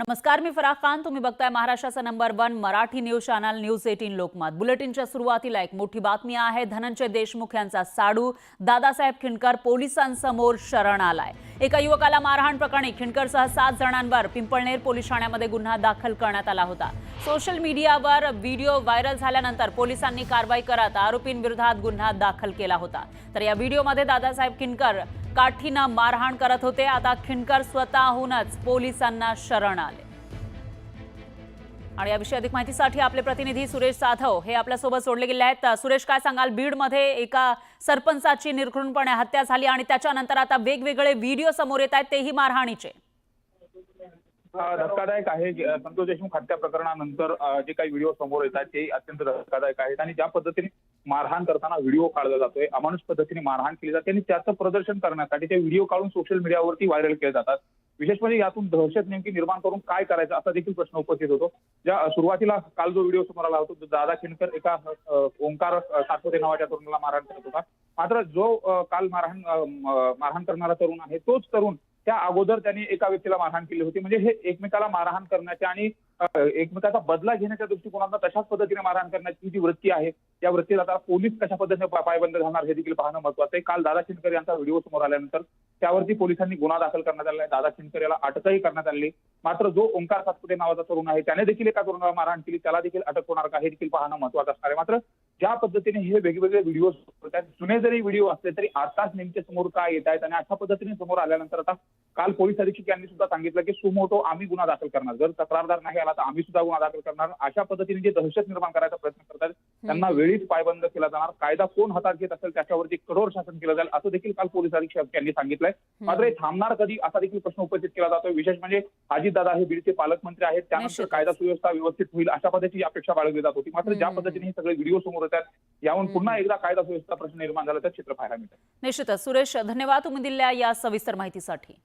नमस्कार, मी फराह खान. तुम्ही बघताय महाराष्ट्राचा number 1 Marathi news channel news 18 Lokmat. बुलेटिनच्या सुरुवातीला एक मोठी बातमी आहे. धनंजय देशमुख यांचा साडू दादासाहेब खिंडकर पोलिसांसमोर शरण आलाय. एका युवकाला मारहाण प्रकरणी खिंडकरसह 7 जणांवर पिंपळनेर पोलीस ठाण्यामध्ये गुन्हा दाखल करण्यात आला होता. सोशल मीडियावर व्हिडिओ व्हायरल झाल्यानंतर पोलिसांनी कारवाई करत आरोपींविरोधात गुन्हा दाखल केला होता. तर या व्हिडिओमध्ये दादासाहेब खिंडकर काठीनं मारहाण करत होते. आता खिंडकर स्वतःहूनच पोलिसांना शरण आले. आणि याविषयी अधिक माहितीसाठी आपले प्रतिनिधी सुरेश जाधव हे आपल्या सोबत जोडले गेले आहेत. सुरेश, काय सांगाल? बीडमध्ये एका सरपंचाची निर्घृणपणे हत्या झाली आणि त्याच्यानंतर आता वेगवेगळे व्हिडिओ समोर येत आहेत, तेही मारहाणीचे. धक्कादायक आहे. संतोष देशमुख हत्या प्रकरणानंतर जे काही व्हिडिओ समोर येतात ते अत्यंत धक्कादायक आहेत आणि ज्या पद्धतीने मारहाण करताना व्हिडिओ काढला जातोय, अमानुष पद्धतीने मारहाण केली जाते आणि त्याचं प्रदर्शन करण्यासाठी ते व्हिडिओ काढून सोशल मीडियावरती व्हायरल केले जातात. विशेष म्हणजे यातून दहशत नेमकी निर्माण करून काय करायचं असा देखील प्रश्न उपस्थित होतो. ज्या सुरुवातीला काल जो व्हिडिओ समोर आला होता, दादा खिंडकर एका ओंकार सातपुते नावाच्या तरुणाला मारहाण करत होता. मात्र जो काल मारहाण करणारा तरुण आहे तोच तरुण त्या अगोदर त्यांनी एका व्यक्तीला मारहाण केली होती. म्हणजे हे एकमेकाला मारहाण करण्याच्या आणि एकमेकाचा बदला घेण्याच्या दृष्टिकोनातून तशाच पद्धतीने मारहाण करण्याची जी वृत्ती आहे, त्या वृत्तीला आता पोलीस कशा पद्धतीने पायबंद घालणार हे देखील पाहणं महत्त्वाचं आहे. काल दादा खिंडकर यांचा व्हिडिओ समोर आल्यानंतर त्यावरती पोलिसांनी गुन्हा दाखल करण्यात आला आहे. दादा खिंडकर याला अटकही करण्यात आली. मात्र जो ओंकार सातपुते नावाचा तरुण आहे त्याने देखील एका तरुणाला मारहाण केली, त्याला देखील अटक होणार का हे देखील पाहणं महत्त्वाचं असणार आहे. मात्र ज्या पद्धतीने हे वेगवेगळे व्हिडिओ जुने जरी व्हिडिओ असले तरी आताच नेमके समोर काय येत आहेत आणि अशा पद्धतीने समोर आल्यानंतर आता काल पोलीस अधीक्षक यांनी सुद्धा सांगितलं की सुमोटो आम्ही गुन्हा दाखल करणार, जर तक्रारदार नाही आला तर आम्ही सुद्धा गुन्हा दाखल करणार. अशा पद्धतीने जे दहशत निर्माण करायचा प्रयत्न करतात त्यांना वेळीच पायबंद केला जाणार. कायदा कोण हातात घेत असेल त्याच्यावरती कठोर शासन केलं जाईल असं देखील काल पोलीस अधीक्षक यांनी सांगितलंय. मात्र हे थांबणार कधी असा देखील प्रश्न उपस्थित केला जातोय. विशेष म्हणजे अजितदादा हे बीडचे पालकमंत्री आहेत, त्यानंतर कायदा सुव्यवस्था व्यवस्थित होईल अशा पद्धतीची अपेक्षा बाळगली जात होती. मात्र ज्या पद्धतीने हे सगळे व्हिडिओ समोर येतात यावरून पुन्हा एकदा कायदा सुव्यवस्था प्रश्न निर्माण झाला तर चित्र पाहायला मिळतं. निश्चितच सुरेश, धन्यवाद तुम्ही दिलेल्या या सविस्तर माहितीसाठी.